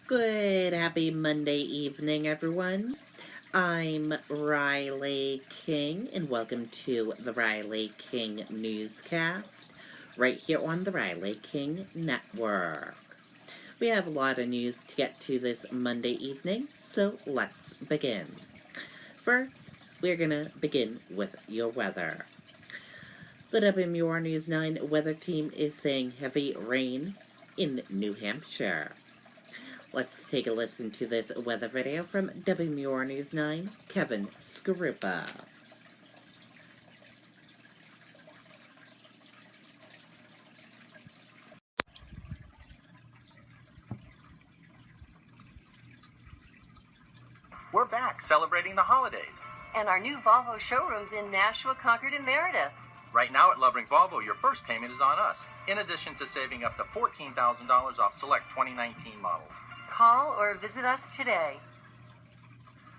Good, happy Monday evening, everyone. I'm Riley King, and welcome to the Riley King Newscast, right here on the Riley King Network. We have a lot of news to get to this Monday evening, so let's begin. First, we're going to begin with your weather. The WMUR News 9 weather team is saying heavy rain in New Hampshire. Let's take a listen to this weather video from WMUR News 9, Kevin Scarupa. We're back celebrating the holidays. And our new Volvo showrooms in Nashua, Concord, and Meredith. Right now at Lovering Volvo, your first payment is on us, in addition to saving up to $14,000 off select 2019 models. Call or visit us today.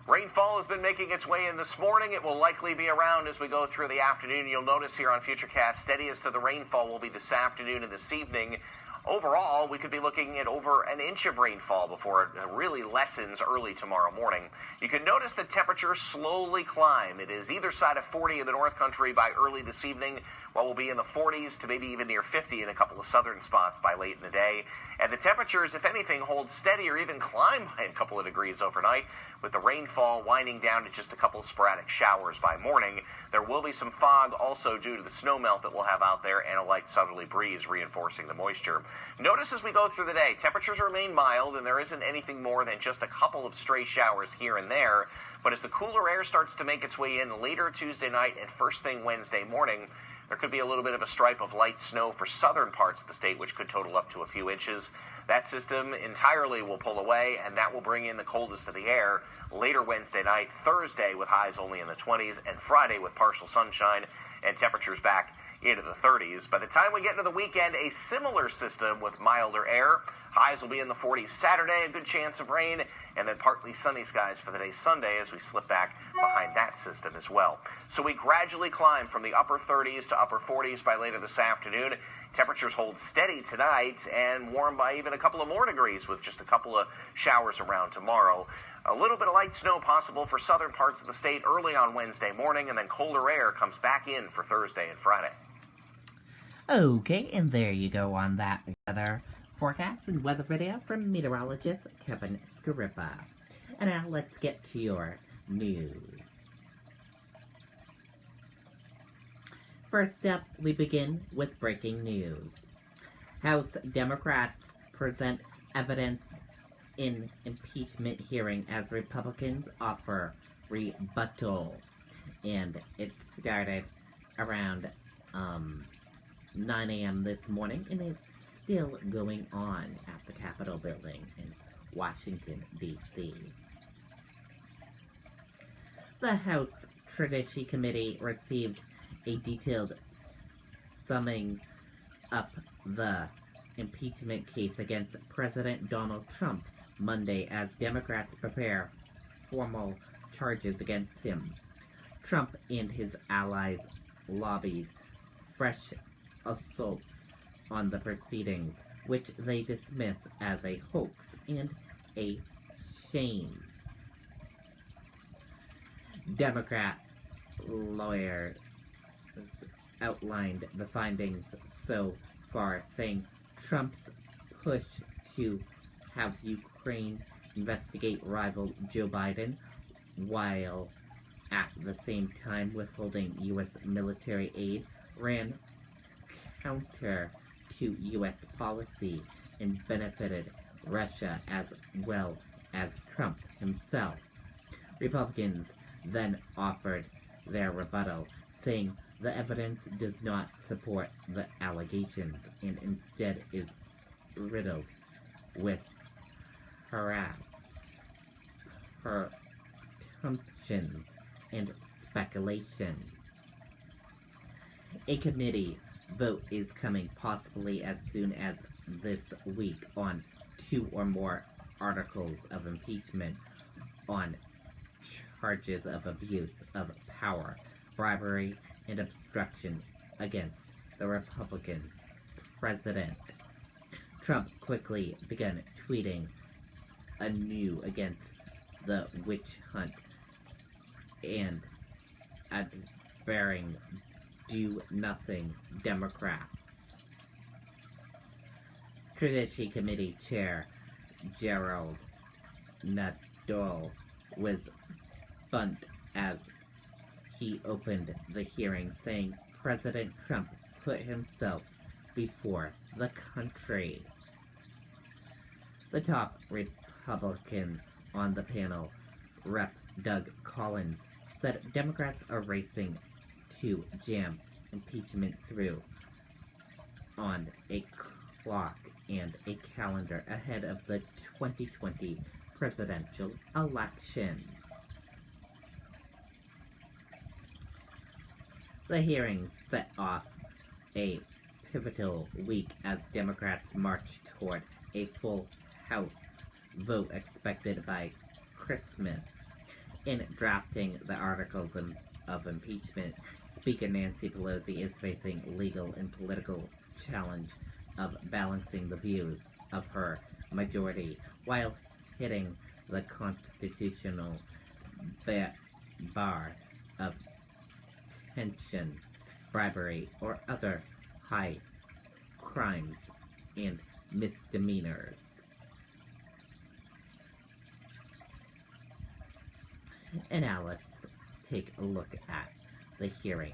Rainfall has been making its way in this morning. It will likely be around as we go through the afternoon. You'll notice here on Futurecast, steadiest to the rainfall will be this afternoon and this evening. Overall, we could be looking at over an inch of rainfall before it really lessens early tomorrow morning. You can notice the temperatures slowly climb. It is either side of 40 in the North Country by early this evening, while we'll be in the 40s to maybe even near 50 in a couple of southern spots by late in the day. And the temperatures, if anything, hold steady or even climb by a couple of degrees overnight, with the rainfall winding down to just a couple of sporadic showers by morning. There will be some fog also due to the snowmelt that we'll have out there and a light southerly breeze reinforcing the moisture. Notice as we go through the day, temperatures remain mild and there isn't anything more than just a couple of stray showers here and there. But as the cooler air starts to make its way in later Tuesday night and first thing Wednesday morning, there could be a little bit of a stripe of light snow for southern parts of the state, which could total up to a few inches. That system entirely will pull away, and that will bring in the coldest of the air later Wednesday night, Thursday with highs only in the 20s, and Friday with partial sunshine and temperatures back into the 30s. By the time we get into the weekend, a similar system with milder air. Highs will be in the 40s Saturday, a good chance of rain, and then partly sunny skies for the day Sunday as we slip back behind that system as well. So we gradually climb from the upper 30s to upper 40s by later this afternoon. Temperatures hold steady tonight and warm by even a couple of more degrees with just a couple of showers around tomorrow. A little bit of light snow possible for southern parts of the state early on Wednesday morning, and then colder air comes back in for Thursday and Friday. Okay, and there you go on that weather forecast and weather video from meteorologist Kevin Scarupa. And now let's get to your news. First up, we begin with breaking news. House Democrats present evidence in impeachment hearing as Republicans offer rebuttal. And it started around 9 a.m. this morning, and it's still going on at the Capitol building in Washington, D.C. The House Judiciary Committee received a detailed summing up the impeachment case against President Donald Trump Monday as Democrats prepare formal charges against him. Trump and his allies lobbied fresh assaults on the proceedings, which they dismiss as a hoax and a shame. Democrat lawyers outlined the findings so far, saying Trump's push to have Ukraine investigate rival Joe Biden, while at the same time withholding U.S. military aid, ran counter to U.S. policy and benefited Russia as well as Trump himself. Republicans then offered their rebuttal, saying the evidence does not support the allegations and instead is riddled with presumptions and speculation. A committee vote is coming possibly as soon as this week on 2 or more articles of impeachment on charges of abuse of power, bribery, and obstruction against the Republican president. Trump quickly began tweeting anew against the witch hunt and advancing do-nothing Democrats. Judiciary Committee Chair Gerald Nadol was bumped as he opened the hearing, saying President Trump put himself before the country. The top Republican on the panel, Rep. Doug Collins, said Democrats are racing to jam impeachment through on a clock and a calendar ahead of the 2020 presidential election. The hearings set off a pivotal week as Democrats march toward a full House vote expected by Christmas. In drafting the articles of impeachment, Speaker Nancy Pelosi is facing legal and political challenge of balancing the views of her majority while hitting the constitutional bar of tension, bribery, or other high crimes and misdemeanors. And now let's take a look at the hearing.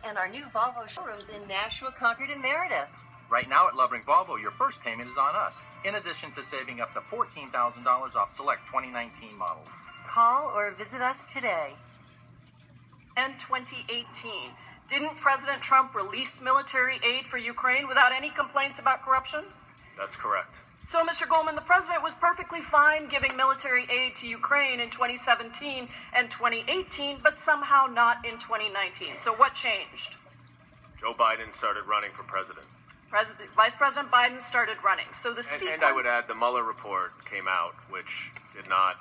And our new Volvo showrooms in Nashua, Concord, and Merida. Right now at Lovering Volvo, your first payment is on us, in addition to saving up to $14,000 off select 2019 models. Call or visit us today. And 2018. Didn't President Trump release military aid for Ukraine without any complaints about corruption? That's correct. So, Mr. Goldman, the president was perfectly fine giving military aid to Ukraine in 2017 and 2018, but somehow not in 2019. So what changed? Joe Biden started running for president. Vice President Biden started running. So the sequence... And I would add, the Mueller report came out, which did not,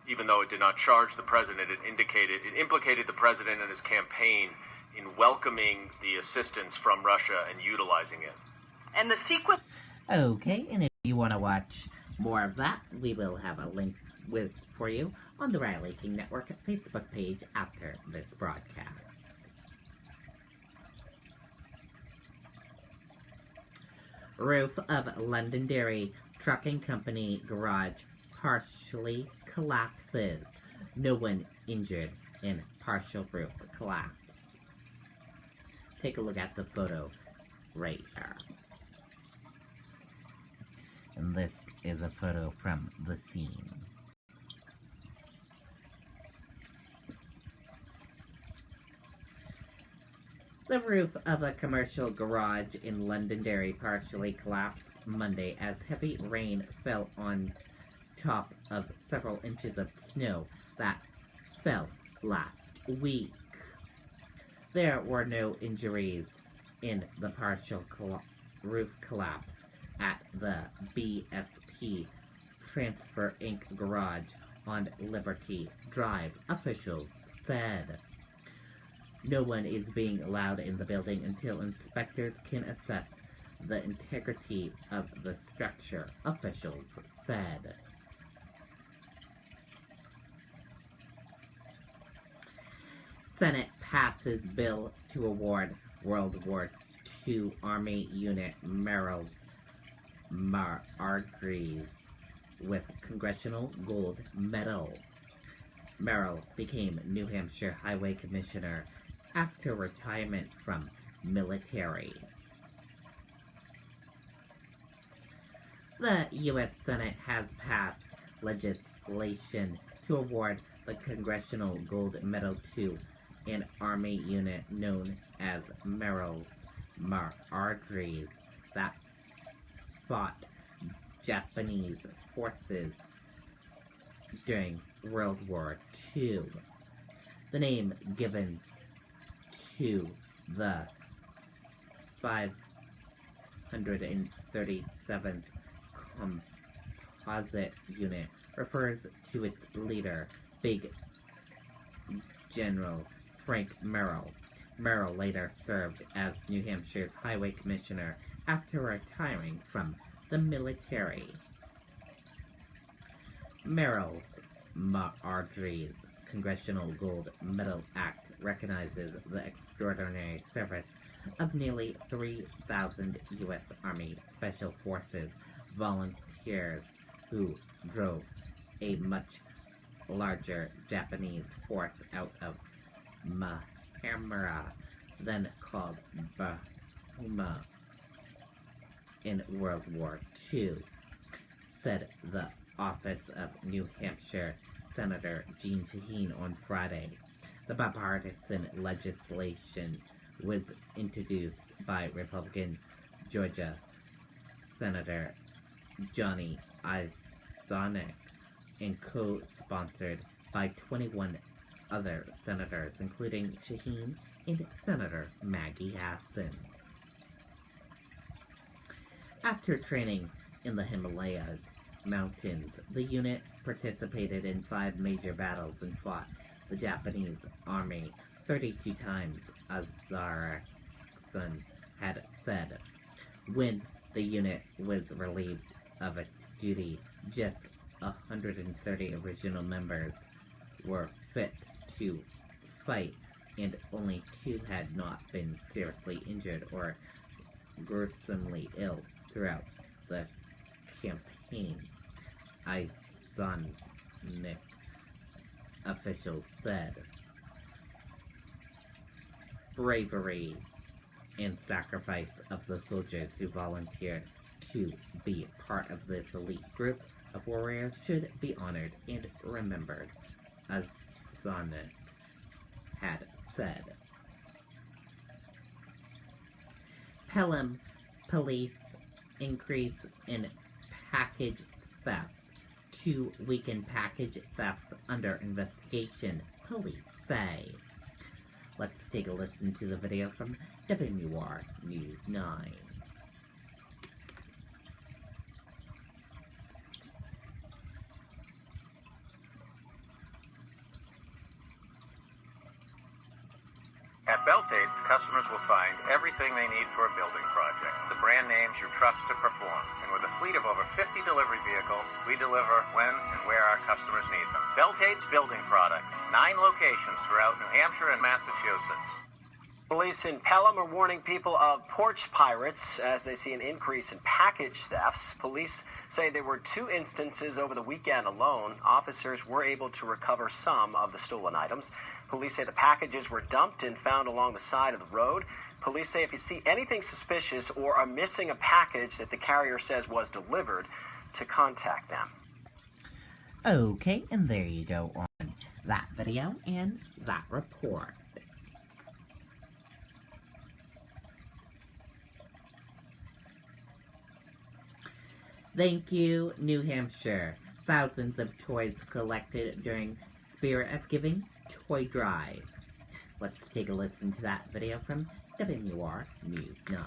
even though it did not charge the president, it implicated the president and his campaign in welcoming the assistance from Russia and utilizing it. And the sequence... Okay, and if you want to watch more of that, we will have a link for you on the Riley King Network Facebook page after this broadcast. Roof of Londonderry Trucking Company garage partially collapses. No one injured in partial roof collapse. Take a look at the photo right here. And this is a photo from the scene. The roof of a commercial garage in Londonderry partially collapsed Monday as heavy rain fell on top of several inches of snow that fell last week. There were no injuries in the partial roof collapse at the BSP Transfer Inc. garage on Liberty Drive, officials said. No one is being allowed in the building until inspectors can assess the integrity of the structure, officials said. Senate passes bill to award World War II Army Unit Merrill's Margreaves with Congressional Gold Medal. Merrill became New Hampshire Highway Commissioner after retirement from military. The U.S. Senate has passed legislation to award the Congressional Gold Medal to an Army unit known as Merrill's Margreaves that fought Japanese forces during World War II. The name given to the 537th Composite Unit refers to its leader, Big General Frank Merrill, Merrill later served as New Hampshire's highway commissioner after retiring from the military. Merrill's Marjorie's Congressional Gold Medal Act recognizes the extraordinary service of nearly 3,000 U.S. Army Special Forces volunteers who drove a much larger Japanese force out of Mahamura, then called Bahuma, in World War II, said the office of New Hampshire Senator Jean Shaheen on Friday. The bipartisan legislation was introduced by Republican Georgia Senator Johnny Isonek and co-sponsored by 21 other senators, including Shaheen and Senator Maggie Hassan. After training in the Himalaya Mountains, the unit participated in 5 major battles and fought the Japanese army 32 times, Azarson had said. When the unit was relieved of its duty, just 130 original members were fit to fight, and only 2 had not been seriously injured or gruesomely ill throughout the campaign, Isonek officials said. Bravery and sacrifice of the soldiers who volunteered to be part of this elite group of warriors should be honored and remembered, Isonek had said. Pelham police increase in package theft. 2 weekend package thefts under investigation, police say. Let's take a listen to the video from WR News 9. At Beltate's, customers will find everything they need for a building project. The brand names you trust to perform. And with a fleet of over 50 delivery vehicles, we deliver when and where our customers need them. Beltate's Building Products. 9 locations throughout New Hampshire and Massachusetts. Police in Pelham are warning people of porch pirates as they see an increase in package thefts. Police say there were 2 instances over the weekend alone. Officers were able to recover some of the stolen items. Police say the packages were dumped and found along the side of the road. Police say if you see anything suspicious or are missing a package that the carrier says was delivered, to contact them. Okay, and there you go on that video and that report. Thank you, New Hampshire. Thousands of toys collected during Spirit of Giving Toy Drive. Let's take a listen to that video from WR News 9.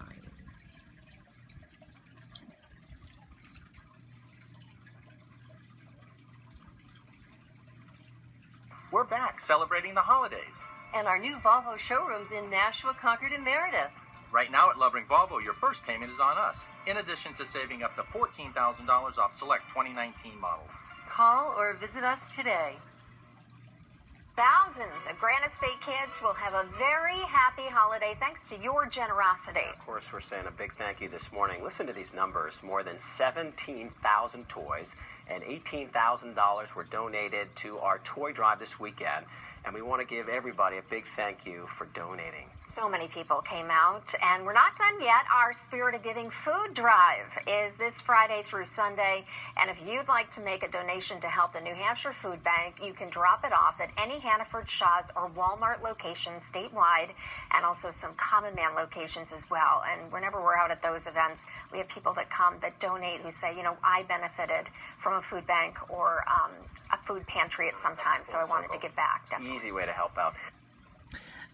We're back celebrating the holidays. And our new Volvo showrooms in Nashua, Concord, and Meredith. Right now at Lovering Volvo, your first payment is on us, in addition to saving up to $14,000 off select 2019 models. Call or visit us today. Thousands of Granite State kids will have a very happy holiday thanks to your generosity. Of course, we're saying a big thank you this morning. Listen to these numbers. More than 17,000 toys and $18,000 were donated to our toy drive this weekend. And we want to give everybody a big thank you for donating. So many people came out, and we're not done yet. Our Spirit of Giving food drive is this Friday through Sunday, and if you'd like to make a donation to help the New Hampshire Food Bank, you can drop it off at any Hannaford, Shaw's, or Walmart location statewide, and also some Common Man locations as well. And whenever we're out at those events, we have people that come that donate who say, you know, I benefited from a food bank or a food pantry at some time, so I wanted to give back. Definitely. Easy way to help out.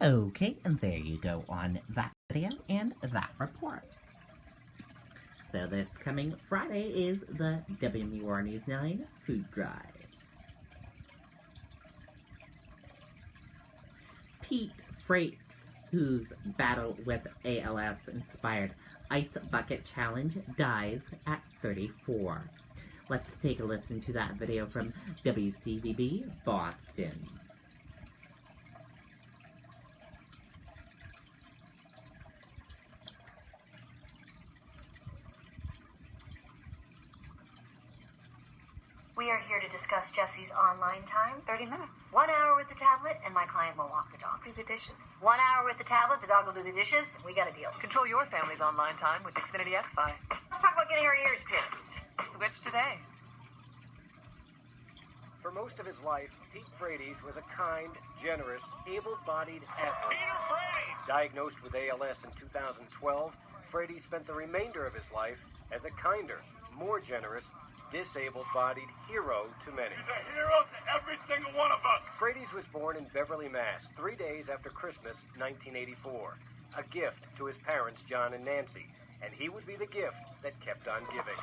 Okay, and there you go on that video and that report. So this coming Friday is the WR News 9 food drive. Pete Freight's whose battle with ALS-inspired Ice Bucket Challenge dies at 34. Let's take a listen to that video from WCVB Boston. We are here to discuss Jesse's online time. 30 minutes. 1 hour with the tablet, and my client will walk the dog. Do the dishes. 1 hour with the tablet, the dog will do the dishes, and we got a deal. Control your family's online time with Xfinity XFi. Let's talk about getting our ears pierced. Switch today. For most of his life, Pete Frates was a kind, generous, able-bodied athlete. Peter Frates! Diagnosed with ALS in 2012, Frates spent the remainder of his life as a kinder, more generous, disabled-bodied hero to many. He's a hero to every single one of us. Frates was born in Beverly, Mass. 3 days after Christmas, 1984. A gift to his parents, John and Nancy. And he would be the gift that kept on giving.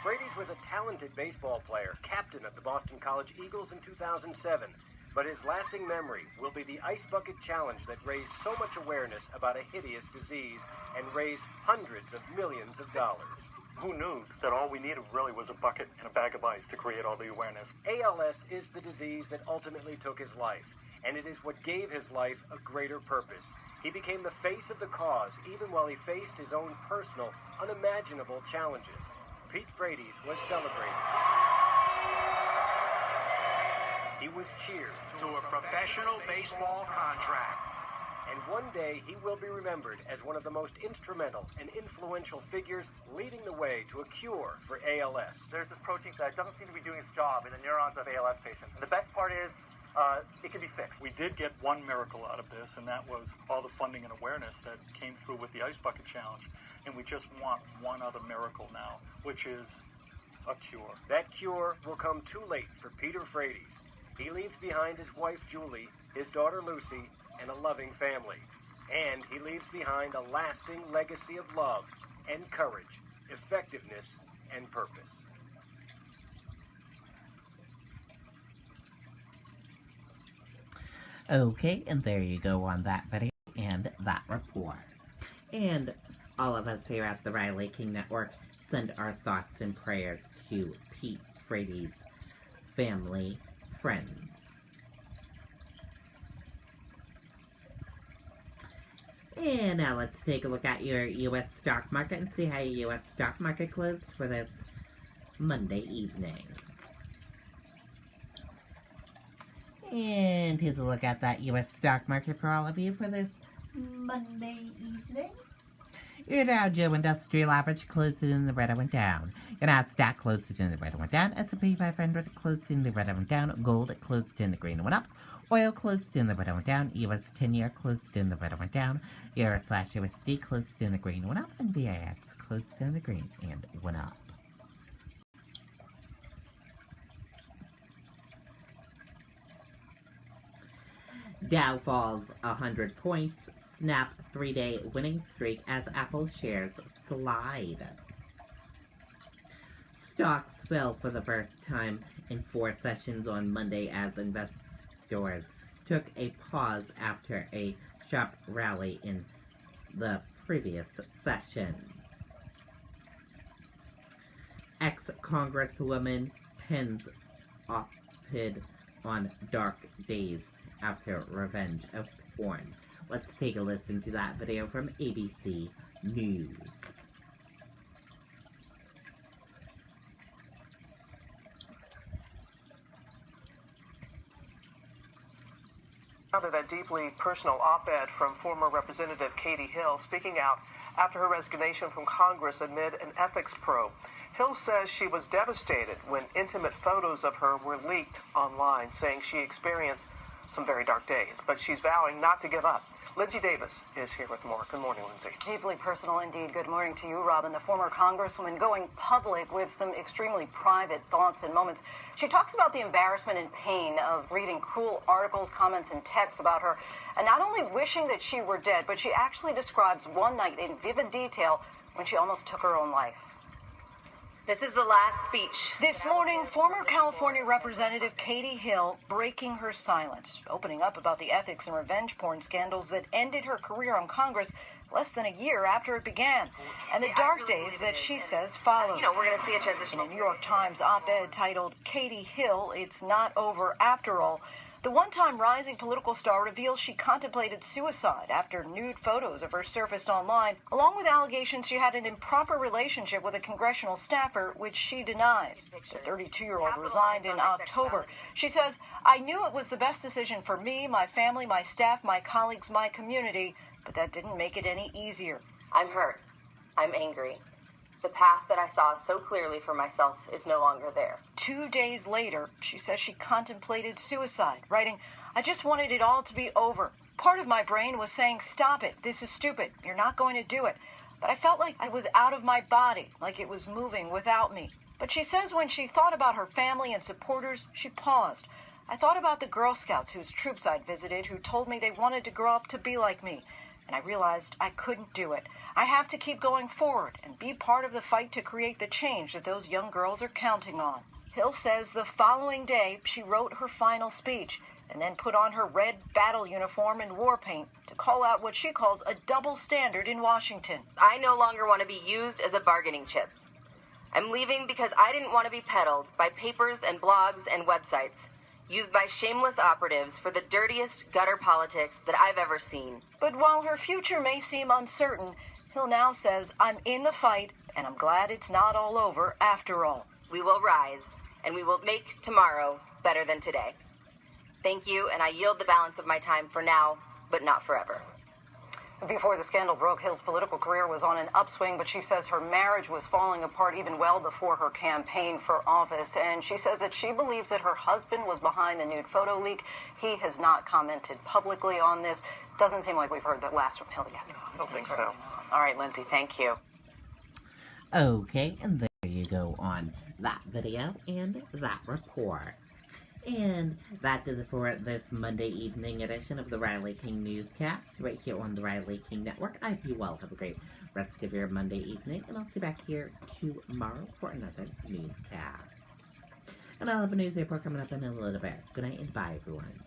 Frates was a talented baseball player, captain of the Boston College Eagles in 2007. But his lasting memory will be the Ice Bucket Challenge that raised so much awareness about a hideous disease and raised hundreds of millions of dollars. Who knew that all we needed really was a bucket and a bag of ice to create all the awareness? ALS is the disease that ultimately took his life, and it is what gave his life a greater purpose. He became the face of the cause, even while he faced his own personal, unimaginable challenges. Pete Frates was celebrated. He was cheered. To a professional baseball contract. And one day he will be remembered as one of the most instrumental and influential figures leading the way to a cure for ALS. There's this protein that doesn't seem to be doing its job in the neurons of ALS patients. The best part is it can be fixed. We did get one miracle out of this, and that was all the funding and awareness that came through with the Ice Bucket Challenge. And we just want one other miracle now, which is a cure. That cure will come too late for Peter Frates. He leaves behind his wife, Julie, his daughter, Lucy, and a loving family. And he leaves behind a lasting legacy of love and courage, effectiveness and purpose. Okay, and there you go on that video and that report. And all of us here at the Riley King Network send our thoughts and prayers to Pete Frates' family, friends. And now let's take a look at your U.S. stock market and see how your U.S. stock market closed for this Monday evening. And here's a look at that U.S. stock market for all of you for this Monday evening. Your Dow Jones Industrial Average closed in the red and went down. Your Nasdaq closed in the red and went down. S&P 500 closed in the red and went down. Gold closed in the green and went up. Oil closed in the red and went down. US 10-year closed in the red and went down. Euro/USD closed in the green and went up. And VIX closed in the green and went up. Dow falls 100 points. Snap 3-day winning streak as Apple shares slide. Stocks fell for the first time in 4 sessions on Monday as investors took a pause after a sharp rally in the previous session. Ex-Congresswoman Pence opted on dark days after revenge of porn. Let's take a listen to that video from ABC News. That deeply personal op-ed from former Representative Katie Hill speaking out after her resignation from Congress amid an ethics probe. Hill says she was devastated when intimate photos of her were leaked online, saying she experienced some very dark days, but she's vowing not to give up. Lindsay Davis is here with more. Good morning, Lindsay. Deeply personal indeed. Good morning to you, Robin. The former Congresswoman going public with some extremely private thoughts and moments. She talks about the embarrassment and pain of reading cruel articles, comments, and texts about her, and not only wishing that she were dead, but she actually describes one night in vivid detail when she almost took her own life. This is the last speech. This morning, former California Representative Katie Hill breaking her silence, opening up about the ethics and revenge porn scandals that ended her career on Congress less than a year after it began, and the dark days that she says followed. We're going to see a transition. In a New York Times op-ed titled, "Katie Hill, It's Not Over After All," the one-time rising political star reveals she contemplated suicide after nude photos of her surfaced online, along with allegations she had an improper relationship with a congressional staffer, which she denies. The 32-year-old resigned in October. She says, "I knew it was the best decision for me, my family, my staff, my colleagues, my community, but that didn't make it any easier." I'm hurt. I'm angry. The path that I saw so clearly for myself is no longer there. 2 days later, she says she contemplated suicide, writing, "I just wanted it all to be over. Part of my brain was saying, stop it, this is stupid, you're not going to do it. But I felt like I was out of my body, like it was moving without me." But she says when she thought about her family and supporters, she paused. "I thought about the Girl Scouts whose troops I'd visited who told me they wanted to grow up to be like me. And I realized I couldn't do it. I have to keep going forward and be part of the fight to create the change that those young girls are counting on." Hill says the following day she wrote her final speech and then put on her red battle uniform and war paint to call out what she calls a double standard in Washington. I no longer want to be used as a bargaining chip. I'm leaving because I didn't want to be peddled by papers and blogs and websites, used by shameless operatives for the dirtiest gutter politics that I've ever seen. But while her future may seem uncertain, Hill now says, "I'm in the fight, and I'm glad it's not all over after all." We will rise, and we will make tomorrow better than today. Thank you, and I yield the balance of my time for now, but not forever. Before the scandal broke, Hill's political career was on an upswing, but she says her marriage was falling apart even well before her campaign for office. And she says that she believes that her husband was behind the nude photo leak. He has not commented publicly on this. Doesn't seem like we've heard the last from Hill yet. I don't think so. All right, Lindsay, thank you. Okay, and there you go on that video and that report. And that does it for this Monday evening edition of the Riley King Newscast, right here on the Riley King Network. I hope you all have a great rest of your Monday evening, and I'll see you back here tomorrow for another newscast. And I'll have a news report coming up in a little bit. Good night and bye, everyone.